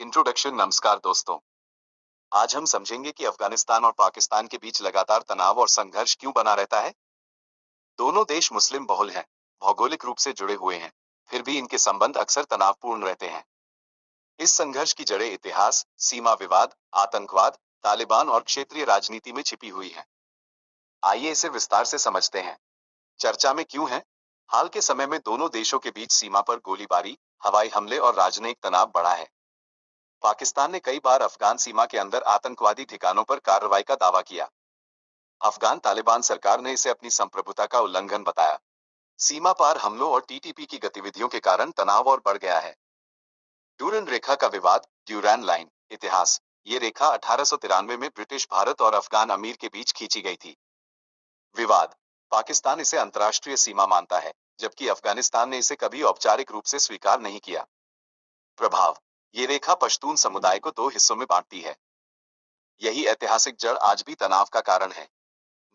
Introduction. नमस्कार दोस्तों। आज हम समझेंगे कि अफगानिस्तान और पाकिस्तान के बीच लगातार तनाव और संघर्ष क्यों बना रहता है। दोनों देश मुस्लिम बहुल हैं, भौगोलिक रूप से जुड़े हुए हैं, फिर भी इनके संबंध अक्सर तनावपूर्ण रहते हैं। इस संघर्ष की जड़ें इतिहास, सीमा विवाद, आतंकवाद, तालिबान और क्षेत्रीय राजनीति में छिपी हुई हैं। आइए इसे विस्तार से समझते हैं। चर्चा में क्यों है। हाल के समय में दोनों देशों के बीच सीमा पर गोलीबारी, हवाई हमले और राजनयिक तनाव बढ़ा है। पाकिस्तान ने कई बार अफगान सीमा के अंदर आतंकवादी ठिकानों पर कार्रवाई का दावा किया। अफगान तालिबान सरकार ने इसे अपनी संप्रभुता का उल्लंघन बताया। सीमा पार हमलों और टीटीपी की गतिविधियों के कारण तनाव और बढ़ गया है। डूरन रेखा का विवाद, ड्यूरैन लाइन। इतिहास। ये रेखा 1893 में ब्रिटिश भारत और अफगान अमीर के बीच खींची गई थी। विवाद। पाकिस्तान इसे अंतर्राष्ट्रीय सीमा मानता है, जबकि अफगानिस्तान ने इसे कभी औपचारिक रूप से स्वीकार नहीं किया। प्रभाव। ये रेखा पश्तून समुदाय को दो हिस्सों में बांटती है। यही ऐतिहासिक जड़ आज भी तनाव का कारण है।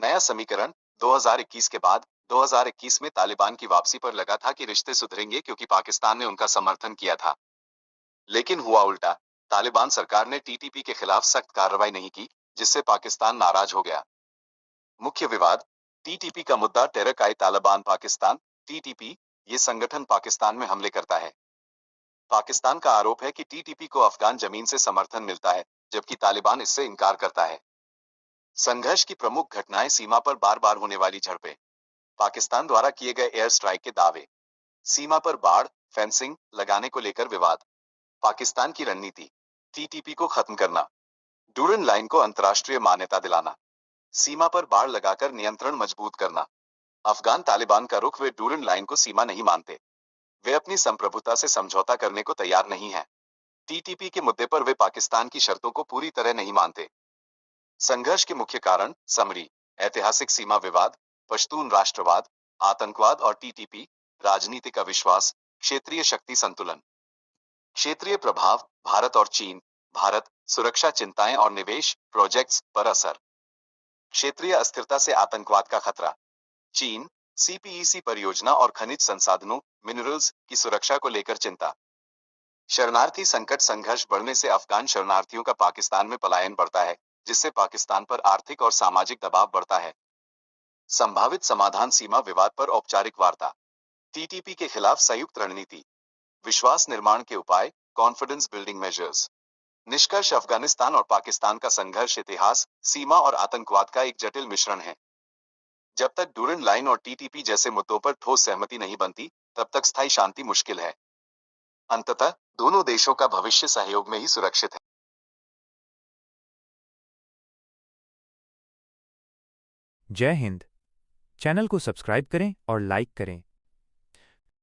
नया समीकरण। 2021 के बाद 2021 में तालिबान की वापसी पर लगा था कि रिश्ते सुधरेंगे क्योंकि पाकिस्तान ने उनका समर्थन किया था। लेकिन हुआ उल्टा। तालिबान सरकार ने टीटीपी के खिलाफ सख्त कार्रवाई नहीं की, जिससे पाकिस्तान नाराज हो गया। मुख्य विवाद। टीटीपी का मुद्दा। टेरक-ई तालिबान पाकिस्तान, टीटीपी, ये संगठन पाकिस्तान में हमले करता है। पाकिस्तान का आरोप है कि टीटीपी को अफगान जमीन से समर्थन मिलता है, जबकि तालिबान इससे इनकार करता है। संघर्ष की प्रमुख घटनाएं। सीमा पर बार बार होने वाली झड़पें, पाकिस्तान द्वारा किए गए एयर स्ट्राइक के दावे, सीमा पर बाड़ फेंसिंग लगाने को लेकर विवाद, पाकिस्तान की रणनीति, टीटीपी को खत्म करना, डूरन लाइन को अंतर्राष्ट्रीय मान्यता दिलाना, सीमा पर बाड़ लगाकर नियंत्रण मजबूत करना। अफगान तालिबान का रुख। वे डूरन लाइन को सीमा नहीं मानते। वे अपनी संप्रभुता से समझौता करने को तैयार नहीं हैं। टीटीपी के मुद्दे पर वे पाकिस्तान की शर्तों को पूरी तरह नहीं मानते। संघर्ष के मुख्य कारण। समरी। ऐतिहासिक सीमा विवाद, पश्तून राष्ट्रवाद, आतंकवाद और टीटीपी, राजनीतिक अविश्वास, क्षेत्रीय शक्ति संतुलन। क्षेत्रीय प्रभाव। भारत और चीन। भारत, सुरक्षा चिंताएं और निवेश प्रोजेक्ट्स पर असर। क्षेत्रीय अस्थिरता से आतंकवाद का खतरा। चीन, सीपीईसी परियोजना और खनिज संसाधनों मिनरल्स की सुरक्षा को लेकर चिंता। शरणार्थी संकट। संघर्ष बढ़ने से अफगान शरणार्थियों का पाकिस्तान में पलायन बढ़ता है, जिससे पाकिस्तान पर आर्थिक और सामाजिक दबाव बढ़ता है। संभावित समाधान। सीमा विवाद पर औपचारिक वार्ता, टीटीपी के खिलाफ संयुक्त रणनीति, विश्वास निर्माण के उपाय, कॉन्फिडेंस बिल्डिंग मेजर्स। निष्कर्ष। अफगानिस्तान और पाकिस्तान का संघर्ष इतिहास, सीमा और आतंकवाद का एक जटिल मिश्रण है। जब तक डूरन लाइन और टीटीपी जैसे मुद्दों पर ठोस सहमति नहीं बनती, तब तक स्थायी शांति मुश्किल है। अंततः दोनों देशों का भविष्य सहयोग में ही सुरक्षित है। जय हिंद। चैनल को सब्सक्राइब करें और लाइक करें।